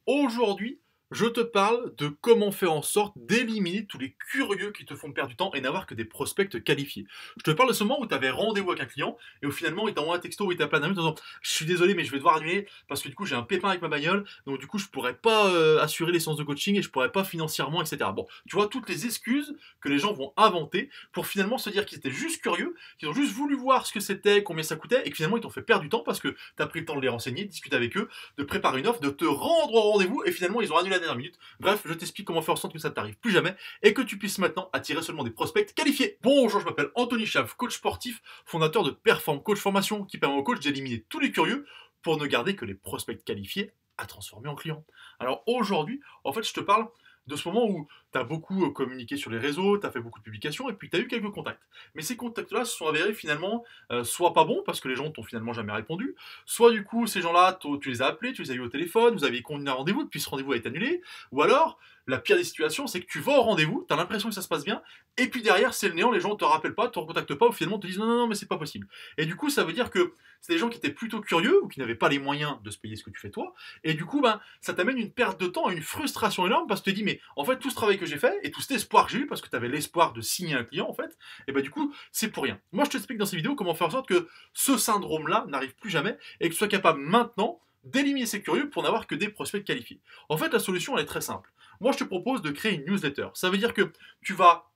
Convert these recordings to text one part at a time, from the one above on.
Aujourd'hui, je te parle de comment faire en sorte d'éliminer tous les curieux qui te font perdre du temps et n'avoir que des prospects qualifiés. Je te parle de ce moment où tu avais rendez-vous avec un client et où finalement il t'envoie un texto où il t'appelle un minute en disant je suis désolé mais je vais devoir annuler parce que du coup j'ai un pépin avec ma bagnole donc du coup je pourrais pas assurer les séances de coaching et je pourrais pas financièrement etc. Bon, tu vois toutes les excuses que les gens vont inventer pour finalement se dire qu'ils étaient juste curieux, qu'ils ont juste voulu voir ce que c'était, combien ça coûtait et que finalement ils t'ont fait perdre du temps parce que tu as pris le temps de les renseigner, de discuter avec eux, de préparer une offre, de te rendre au rendez-vous et finalement ils ont annulé à la dernière minute. Bref, je t'explique comment faire en sorte que ça ne t'arrive plus jamais et que tu puisses maintenant attirer seulement des prospects qualifiés. Bonjour, je m'appelle Anthony Chave, coach sportif, fondateur de Perform Coach Formation qui permet aux coachs d'éliminer tous les curieux pour ne garder que les prospects qualifiés à transformer en clients. Alors aujourd'hui, en fait, je te parle de ce moment où tu as beaucoup communiqué sur les réseaux, tu as fait beaucoup de publications et puis tu as eu quelques contacts. Mais ces contacts-là se sont avérés finalement soit pas bons parce que les gens t'ont finalement jamais répondu, soit du coup ces gens-là, tu les as appelés, tu les as eu au téléphone, vous avez convenu un rendez-vous, puis ce rendez-vous a été annulé, ou alors la pire des situations, c'est que tu vas au rendez-vous, tu as l'impression que ça se passe bien, et puis derrière c'est le néant, les gens ne te rappellent pas, ne te recontactent pas, ou finalement te disent non, non, non, mais c'est pas possible. Et du coup, ça veut dire que c'est des gens qui étaient plutôt curieux, ou qui n'avaient pas les moyens de se payer ce que tu fais toi, et du coup, ben, ça t'amène une perte de temps, une frustration énorme, parce que tu te dis, mais en fait, tout ce travail que j'ai fait, et tout cet espoir que j'ai eu, parce que tu avais l'espoir de signer un client, en fait, et ben du coup, c'est pour rien. Moi, je t'explique dans ces vidéos comment faire en sorte que ce syndrome-là n'arrive plus jamais, et que tu sois capable maintenant d'éliminer ces curieux pour n'avoir que des prospects qualifiés. En fait, la solution, elle est très simple. Moi, je te propose de créer une newsletter. Ça veut dire que tu vas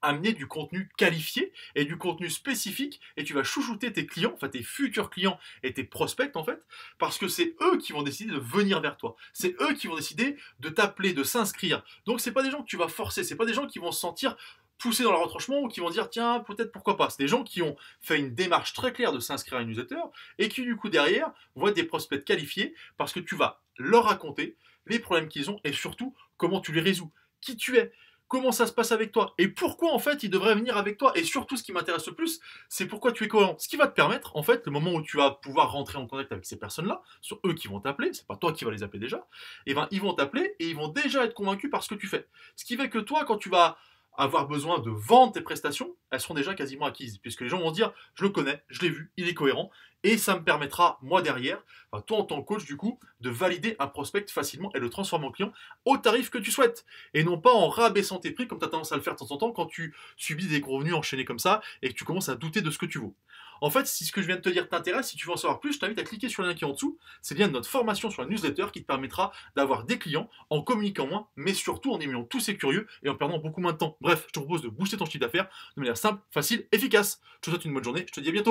amener du contenu qualifié et du contenu spécifique et tu vas chouchouter tes clients, enfin tes futurs clients et tes prospects en fait, parce que c'est eux qui vont décider de venir vers toi. C'est eux qui vont décider de t'appeler, de s'inscrire. Donc c'est pas des gens que tu vas forcer, c'est pas des gens qui vont se sentir poussés dans leur retranchement ou qui vont dire tiens peut-être pourquoi pas. C'est des gens qui ont fait une démarche très claire de s'inscrire à une newsletter et qui du coup derrière vont être des prospects qualifiés parce que tu vas leur raconter les problèmes qu'ils ont et surtout comment tu les résous, qui tu es, comment ça se passe avec toi et pourquoi en fait ils devraient venir avec toi. Et surtout, ce qui m'intéresse le plus, c'est pourquoi tu es cohérent. Ce qui va te permettre, en fait, le moment où tu vas pouvoir rentrer en contact avec ces personnes-là, sur eux qui vont t'appeler, c'est pas toi qui vas les appeler déjà, et ben ils vont t'appeler et ils vont déjà être convaincus par ce que tu fais. Ce qui fait que toi, quand tu vas avoir besoin de vendre tes prestations, elles seront déjà quasiment acquises, puisque les gens vont dire, je le connais, je l'ai vu, il est cohérent, et ça me permettra, moi derrière, enfin, toi en tant que coach du coup, de valider un prospect facilement et le transformer en client au tarif que tu souhaites, et non pas en rabaissant tes prix comme tu as tendance à le faire de temps en temps quand tu subis des gros revenus enchaînés comme ça, et que tu commences à douter de ce que tu vaux. En fait, si ce que je viens de te dire t'intéresse, si tu veux en savoir plus, je t'invite à cliquer sur le lien qui est en dessous. C'est bien notre formation sur la newsletter qui te permettra d'avoir des clients en communiquant moins, mais surtout en éliminant tous ces curieux et en perdant beaucoup moins de temps. Bref, je te propose de booster ton chiffre d'affaires de manière simple, facile, efficace. Je te souhaite une bonne journée, je te dis à bientôt.